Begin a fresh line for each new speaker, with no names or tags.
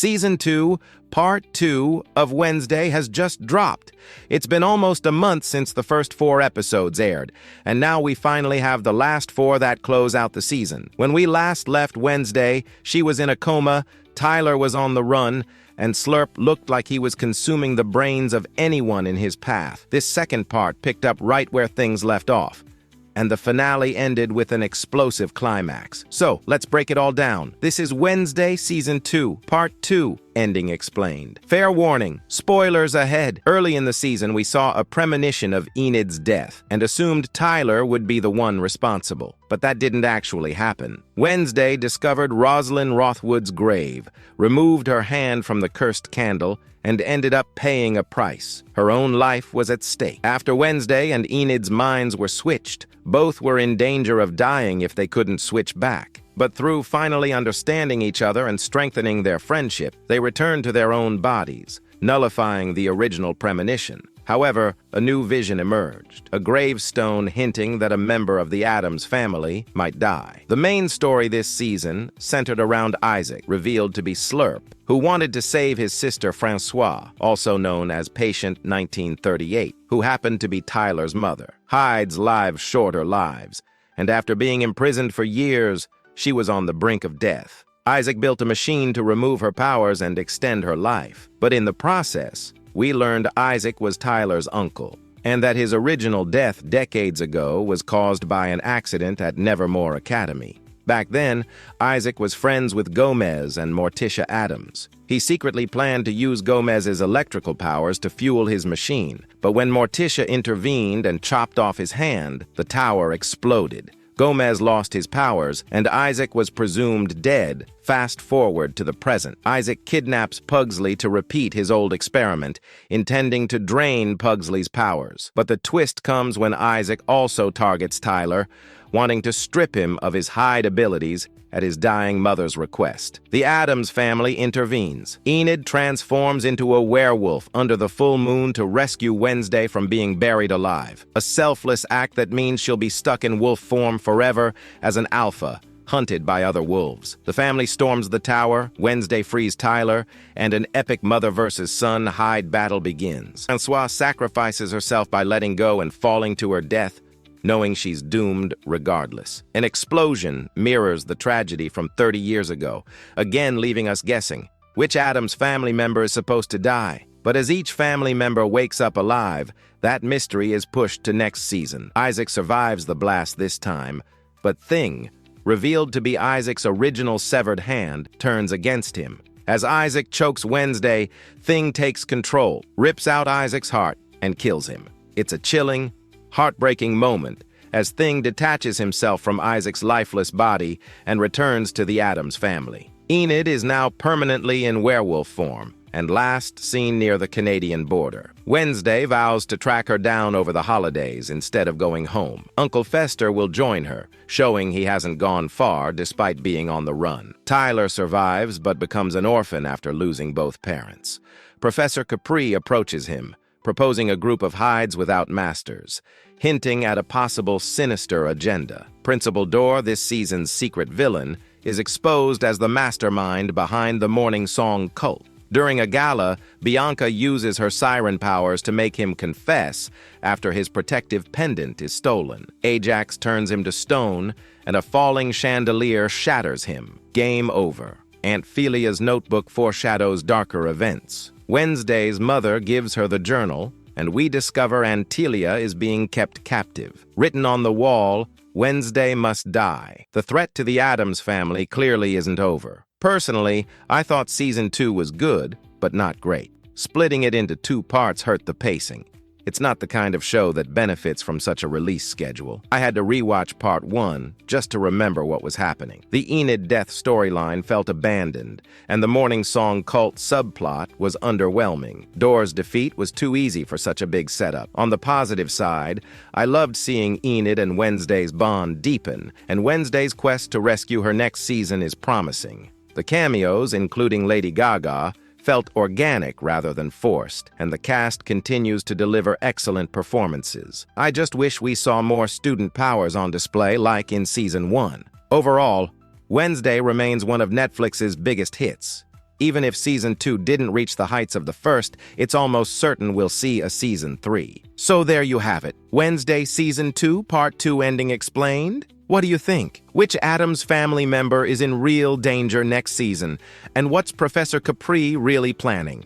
Season 2, Part 2 of Wednesday has just dropped. It's been almost a month since the first 4 episodes aired, and now we finally have the last 4 that close out the season. When we last left Wednesday, she was in a coma, Tyler was on the run, and Slurp looked like he was consuming the brains of anyone in his path. This second part picked up right where things left off, and the finale ended with an explosive climax. So, let's break it all down. This is Wednesday Season 2, Part 2, Ending Explained. Fair warning, spoilers ahead. Early in the season, we saw a premonition of Enid's death, and assumed Tyler would be the one responsible. But that didn't actually happen. Wednesday discovered Rosalind Rothwood's grave, removed her hand from the cursed candle, and ended up paying a price. Her own life was at stake. After Wednesday and Enid's minds were switched, both were in danger of dying if they couldn't switch back. But through finally understanding each other and strengthening their friendship, they returned to their own bodies, nullifying the original premonition. However, a new vision emerged, a gravestone hinting that a member of the Addams family might die. The main story this season centered around Isaac, revealed to be Slurp, who wanted to save his sister Francois, also known as Patient 1938, who happened to be Tyler's mother. Hyde's lived shorter lives, and after being imprisoned for years, she was on the brink of death. Isaac built a machine to remove her powers and extend her life, but in the process, we learned Isaac was Tyler's uncle, and that his original death decades ago was caused by an accident at Nevermore Academy. Back then, Isaac was friends with Gomez and Morticia Addams. He secretly planned to use Gomez's electrical powers to fuel his machine, but when Morticia intervened and chopped off his hand, the tower exploded. Gomez lost his powers, and Isaac was presumed dead. Fast forward to the present. Isaac kidnaps Pugsley to repeat his old experiment, intending to drain Pugsley's powers. But the twist comes when Isaac also targets Tyler, wanting to strip him of his Hyde abilities at his dying mother's request. The Addams family intervenes. Enid transforms into a werewolf under the full moon to rescue Wednesday from being buried alive. A selfless act that means she'll be stuck in wolf form forever as an alpha, hunted by other wolves. The family storms the tower, Wednesday frees Tyler, and an epic mother versus son Hyde battle begins. Francois sacrifices herself by letting go and falling to her death, knowing she's doomed regardless. An explosion mirrors the tragedy from 30 years ago, again leaving us guessing which Addams family member is supposed to die. But as each family member wakes up alive, that mystery is pushed to next season. Isaac survives the blast this time, but Thing, revealed to be Isaac's original severed hand, turns against him. As Isaac chokes Wednesday, Thing takes control, rips out Isaac's heart, and kills him. It's a chilling, heartbreaking moment as Thing detaches himself from Isaac's lifeless body and returns to the Addams family. Enid is now permanently in werewolf form and last seen near the Canadian border. Wednesday vows to track her down over the holidays instead of going home. Uncle Fester will join her, showing he hasn't gone far despite being on the run. Tyler survives but becomes an orphan after losing both parents. Professor Capri approaches him, proposing a group of Hydes without masters, hinting at a possible sinister agenda. Principal Dort, this season's secret villain, is exposed as the mastermind behind the Morning Song cult. During a gala, Bianca uses her siren powers to make him confess after his protective pendant is stolen. Ajax turns him to stone, and a falling chandelier shatters him. Game over. Aunt Philia's notebook foreshadows darker events. Wednesday's mother gives her the journal, and we discover Antilia is being kept captive. Written on the wall, Wednesday must die. The threat to the Addams family clearly isn't over. Personally, I thought Season 2 was good, but not great. Splitting it into 2 parts hurt the pacing. It's not the kind of show that benefits from such a release schedule. I had to rewatch Part 1 just to remember what was happening. The Enid death storyline felt abandoned, and the Morning Song cult subplot was underwhelming. Dor's defeat was too easy for such a big setup. On the positive side, I loved seeing Enid and Wednesday's bond deepen, and Wednesday's quest to rescue her next season is promising. The cameos, including Lady Gaga, felt organic rather than forced, and the cast continues to deliver excellent performances. I just wish we saw more student powers on display like in Season 1. Overall, Wednesday remains one of Netflix's biggest hits. Even if Season 2 didn't reach the heights of the first, it's almost certain we'll see a Season 3. So there you have it. Wednesday Season 2, Part 2 ending explained? What do you think? Which Addams family member is in real danger next season? And what's Professor Capri really planning?